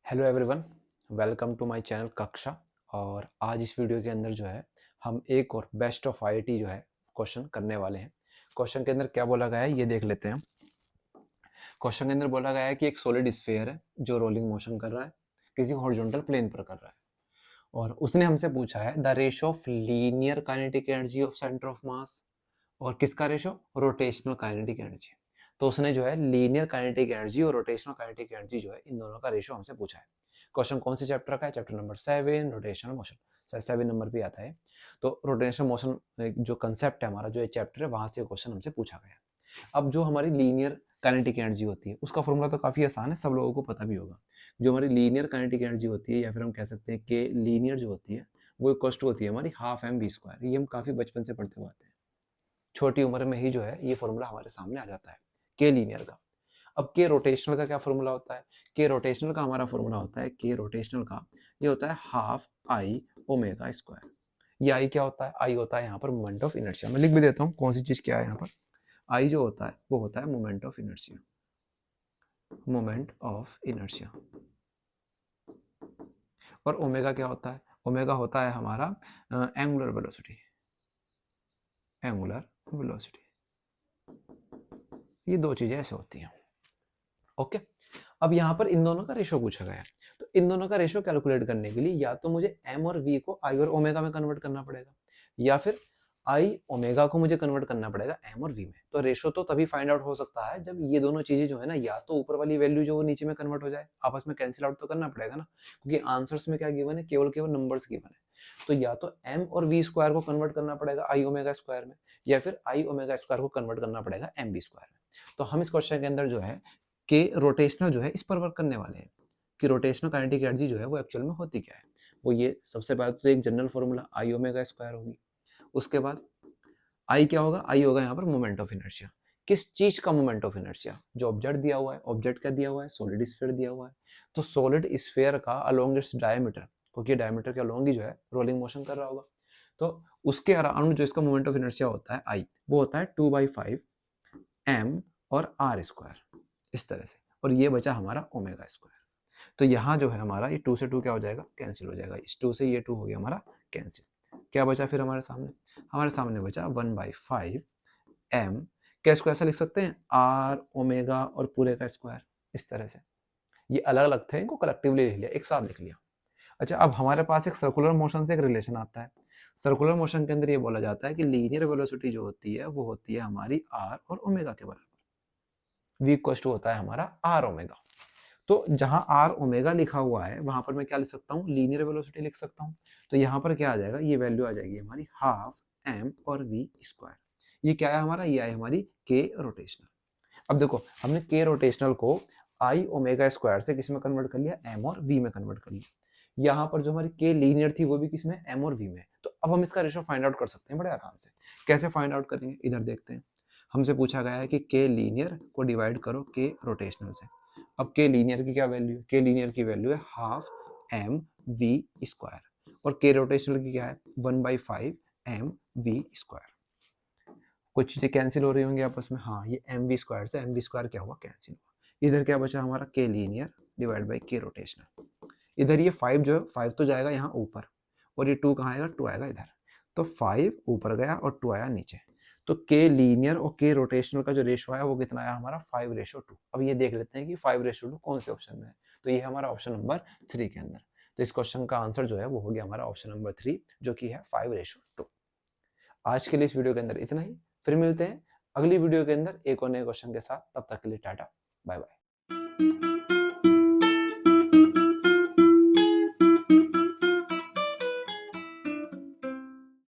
Hello everyone, welcome to my channel कक्षा। और आज इस वीडियो के अंदर जो है हम एक और बेस्ट ऑफ आईआईटी जो है क्वेश्चन करने वाले हैं। क्वेश्चन के अंदर क्या बोला गया है ये देख लेते हैं। क्वेश्चन के अंदर बोला गया है कि एक सॉलिड स्फीयर है जो रोलिंग मोशन कर रहा है, किसी हॉरिजॉन्टल प्लेन पर कर रहा है, और उसने हमसे पूछा है the ratio of linear kinetic energy of centre of mass, और किसका रेशो, रोटेशनल काइनेटिक एनर्जी। तो उसने जो है लीनियर काइनेटिक एनर्जी और रोटेशनल काइनेटिक एनर्जी जो है इन दोनों का रेशो हमसे पूछा है। क्वेश्चन कौन से चैप्टर का है? Chapter number 7, rotational motion. 7 number पे आता है। तो रोटेशनल मोशन जो कंसेप्ट है हमारा, जो ये चैप्टर है, वहां से क्वेश्चन हमसे पूछा गया है। अब जो हमारी लीनियर काइनेटिक एनर्जी होती है उसका फॉर्मूला तो काफी आसान है, सब लोगों को पता भी होगा। जो हमारी लीनियर काइनेटिक एनर्जी होती है, या फिर हम कह सकते हैं कि लीनियर जो होती है, वो इक्वल टू होती है हमारी हाफ एम वी स्क्वायर। ये हम काफी बचपन से पढ़ते हुए आते हैं। छोटी उम्र में ही जो है ये फॉर्मूला हमारे सामने आ जाता है के लीनियर का। अब के रोटेशनल का क्या फॉर्मूला होता है? के रोटेशनल का हमारा फॉर्मूला होता है, के रोटेशनल का ये होता है हाफ आई ओमेगा स्क्वायर। ये आई क्या होता है? आई होता है यहाँ पर मोमेंट ऑफ इनर्शिया। मैं लिख भी देता हूँ कौन सी चीज क्या है यहाँ पर। आई जो होता है वो होता है moment of inertia, moment of inertia. और ओमेगा क्या होता है? ओमेगा होता है हमारा एंगुलर वेलोसिटी, एंगुलर वेलोसिटी। ये दो चीजें ऐसे होती हैं। ओके। अब यहाँ पर इन दोनों का रेशो पूछा गया है, तो इन दोनों का रेशो कैलकुलेट करने के लिए या तो मुझे एम और वी को आई और ओमेगा में कन्वर्ट करना पड़ेगा, या फिर आई ओमेगा को मुझे कन्वर्ट करना पड़ेगा एम और वी में। तो रेशो तो तभी फाइंड आउट हो सकता है जब ये दोनों चीजें जो है ना, या तो ऊपर वाली वैल्यू जो नीचे में कन्वर्ट हो जाए, आपस में कैंसिल आउट तो करना पड़ेगा ना, क्योंकि आंसर्स में क्या गिवन है, केवल केवल नंबर्स गिवन है। तो या तो एम और वी स्क्वायर को कन्वर्ट करना पड़ेगा आई ओमेगा स्क्वायर में, या फिर आई ओमेगा स्क्वायर को कन्वर्ट करना पड़ेगा एम बी स्क्वायर में। तो हम इस क्वेश्चन के अंदर जो है कि रोटेशनल जो है इस पर वर्क करने वाले हैं कि रोटेशनल काइनेटिक एनर्जी जो है वो एक्चुअल में होती क्या है। वो ये सबसे पहले तो एक general formula I omega square होगी। उसके बाद आई क्या होगा? आई होगा यहाँ पर मोमेंट ऑफ इनर्शिया। किस चीज का मोमेंट ऑफ इनर्शिया? जो ऑब्जेक्ट दिया हुआ है। ऑब्जेक्ट क्या दिया हुआ है? सॉलिड स्फीयर दिया हुआ है। तो सॉलिड स्फीयर का अलोंग इट्स डायमीटर, क्योंकि डायमीटर के अलोंग ही जो है रोलिंग मोशन कर रहा होगा, तो उसके अराउंड जो इसका मोमेंट ऑफ इनर्शिया होता है आई, वो होता है 2/5 एम और आर स्क्वायर, इस तरह से। और ये बचा हमारा ओमेगा स्क्वायर। तो यहाँ जो है हमारा ये 2 से 2 क्या हो जाएगा? कैंसिल हो जाएगा। इस 2 से ये 2 हो गया हमारा कैंसिल। क्या बचा फिर हमारे सामने? हमारे सामने बचा 1/5 एम। क्या इसको ऐसा लिख सकते हैं? आर ओमेगा और पूरे का स्क्वायर, इस तरह से। ये अलग अलग थे, इनको कलेक्टिवली लिख लिया, एक साथ लिख लिया। अच्छा, अब हमारे पास एक सर्कुलर मोशन से एक रिलेशन आता है। सर्कुलर मोशन के अंदर ये बोला जाता है कि लीनियर वेलोसिटी जो होती है वो होती है हमारी आर और ओमेगा के बराबर। v इक्वल टू होता है हमारा आर ओमेगा। तो जहां आर ओमेगा लिखा हुआ है वहां पर मैं क्या लिख सकता हूँ? लीनियर वेलोसिटी लिख सकता हूँ। तो यहाँ पर क्या आ जाएगा? ये वैल्यू आ जाएगी हमारी हाफ एम और वी स्क्वायर। ये क्या है हमारा? ये है हमारी के रोटेशनल। अब देखो, हमने के रोटेशनल को आई ओमेगा स्क्वायर से किस में कन्वर्ट कर लिया? एम और वी में कन्वर्ट कर लिया। यहाँ पर जो हमारी के लीनियर थी वो भी किस में? एम और वी में। तो अब हम इसका रेशो फाइंड आउट कर सकते हैं बड़े आराम से। कैसे फाइंड आउट करेंगे? इधर देखते हैं। हमसे पूछा गया है कि के लीनियर को डिवाइड करो के रोटेशनल से। अब के लीनियर की क्या वैल्यू है? के लीनियर की वैल्यू है हाफ एम वी स्क्वायर, और के रोटेशनल की क्या है? 1/5 एम वी स्क्वायर। कुछ चीजें कैंसिल हो रही होंगी आपस में। हाँ, ये एम वी स्क्वायर से एम वी स्क्वायर क्या हुआ? कैंसिल हुआ। इधर क्या बचा हमारा? के लीनियर डिवाइड बाई के रोटेशनल। इधर ये 5 जो है, 5 तो जाएगा यहाँ ऊपर, और ये 2 कहाँ आएगा? 2 आएगा इधर। तो 5 ऊपर गया और 2 आया नीचे। तो के लीनियर और के रोटेशनल का जो रेशो आया वो कितना आया हमारा? 5:2। अब ये देख लेते हैं कि 5:2 कौन से ऑप्शन में है। तो ये हमारा ऑप्शन नंबर 3 के अंदर। तो इस क्वेश्चन का आंसर जो है वो हो गया हमारा ऑप्शन नंबर 3, जो कि है 5:2। आज के लिए इस वीडियो के अंदर इतना ही। फिर मिलते हैं अगली वीडियो के अंदर एक और नए क्वेश्चन के साथ। तब तक के लिए टाटा, बाय बाय।